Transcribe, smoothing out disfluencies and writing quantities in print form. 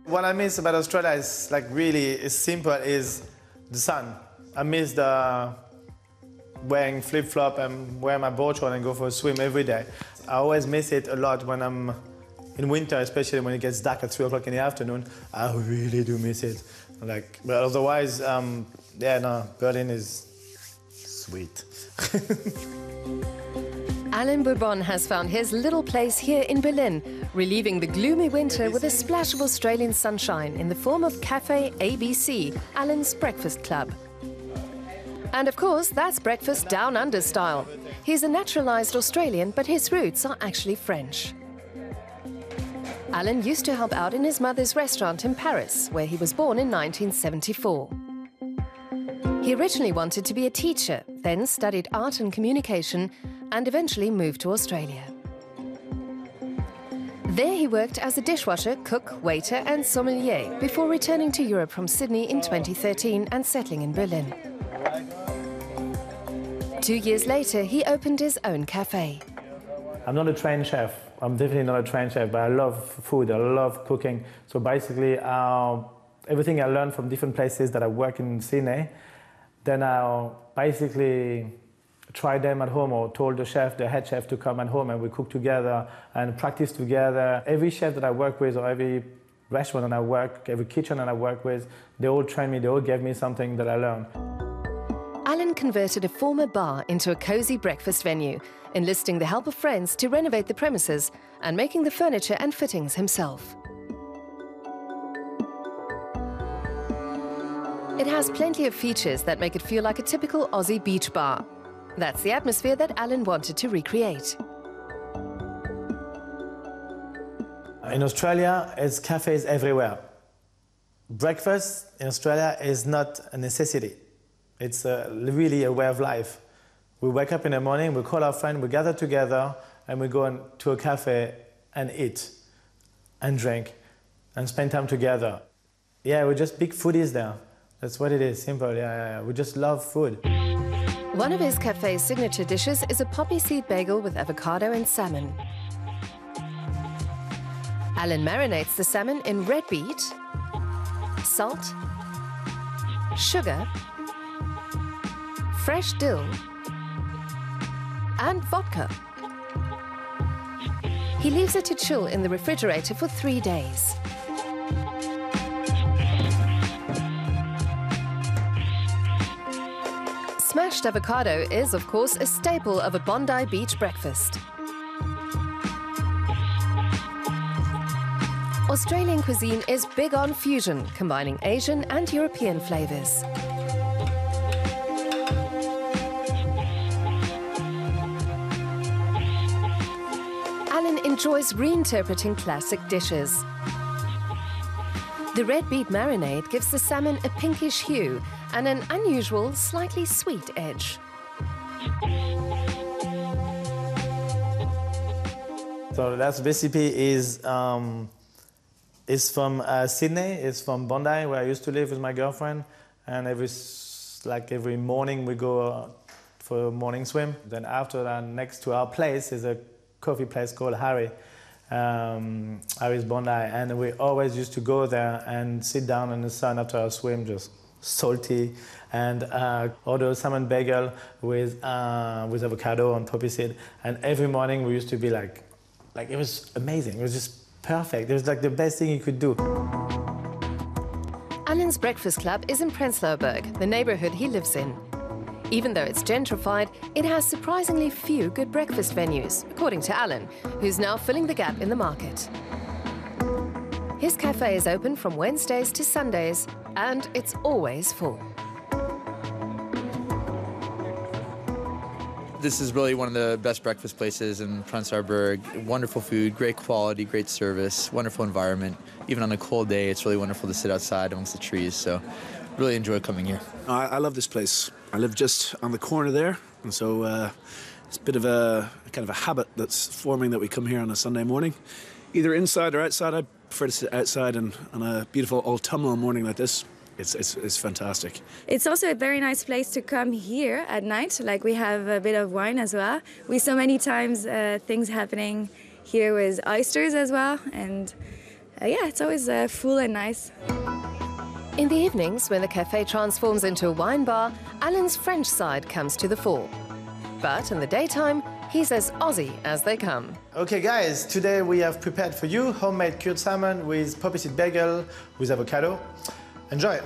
What I miss about Australia is like really is simple, is the sun. I miss the wearing flip-flop and wear my board short and go for a swim every day. I always miss it a lot when I'm in winter, especially when it gets dark at 3 o'clock in the afternoon. I really do miss it. Like, but otherwise, yeah, no, Berlin is sweet. Allan Bourbon has found his little place here in Berlin, relieving the gloomy winter with a splash of Australian sunshine in the form of Café ABC, Allan's breakfast club. And of course, that's breakfast down under style. He's a naturalized Australian, but his roots are actually French. Allan used to help out in his mother's restaurant in Paris, where he was born in 1974. He originally wanted to be a teacher, then studied art and communication, and eventually moved to Australia. There he worked as a dishwasher, cook, waiter and sommelier before returning to Europe from Sydney in 2013 and settling in Berlin. 2 years later, he opened his own cafe. I'm not a trained chef. I'm definitely not a trained chef, but I love food, I love cooking. So basically, everything I learned from different places that I work in Sydney, then I'll basically try them at home or told the head chef to come at home and we cook together and practice together. Every chef that I work with or every restaurant that I work, every kitchen that I work with, they all train me, they all gave me something that I learned. Allan converted a former bar into a cozy breakfast venue, enlisting the help of friends to renovate the premises and making the furniture and fittings himself. It has plenty of features that make it feel like a typical Aussie beach bar. That's the atmosphere that Allan wanted to recreate. In Australia, there's cafes everywhere. Breakfast in Australia is not a necessity. It's really a way of life. We wake up in the morning, we call our friend, we gather together, and we go to a cafe and eat and drink and spend time together. Yeah, we're just big foodies there. That's what it is, simple. Yeah. We just love food. One of his cafe's signature dishes is a poppy seed bagel with avocado and salmon. Allan marinates the salmon in red beet, salt, sugar, fresh dill, and vodka. He leaves it to chill in the refrigerator for 3 days. Smashed avocado is, of course, a staple of a Bondi Beach breakfast. Australian cuisine is big on fusion, combining Asian and European flavors. Allan enjoys reinterpreting classic dishes. The red beet marinade gives the salmon a pinkish hue and an unusual, slightly sweet edge. So that recipe is from Sydney. It's from Bondi, where I used to live with my girlfriend. And every morning we go for a morning swim. Then after that, next to our place is a coffee place called Harry's Bondi, and we always used to go there and sit down in the sun after our swim, just salty, and order salmon bagel with avocado and poppy seed. And every morning we used to be like it was amazing. It was just perfect. It was like the best thing you could do. Allan's breakfast club is in Prenzlauer Berg, the neighborhood he lives in. Even though it's gentrified, it has surprisingly few good breakfast venues, according to Allan, who's now filling the gap in the market. His cafe is open from Wednesdays to Sundays, and it's always full. This is really one of the best breakfast places in Prenzlauer Berg. Wonderful food, great quality, great service, wonderful environment. Even on a cold day, it's really wonderful to sit outside amongst the trees, so really enjoy coming here. I love this place. I live just on the corner there, and so it's a bit of a kind of a habit that's forming that we come here on a Sunday morning, either inside or outside. I prefer to sit outside, and on a beautiful autumnal morning like this, it's fantastic. It's also a very nice place to come here at night. Like, we have a bit of wine as well. We so many times things happening here with oysters as well, and yeah, it's always full and nice. In the evenings, when the cafe transforms into a wine bar, Allan's French side comes to the fore. But in the daytime, he's as Aussie as they come. Okay guys, today we have prepared for you homemade cured salmon with poppy seed bagel with avocado. Enjoy!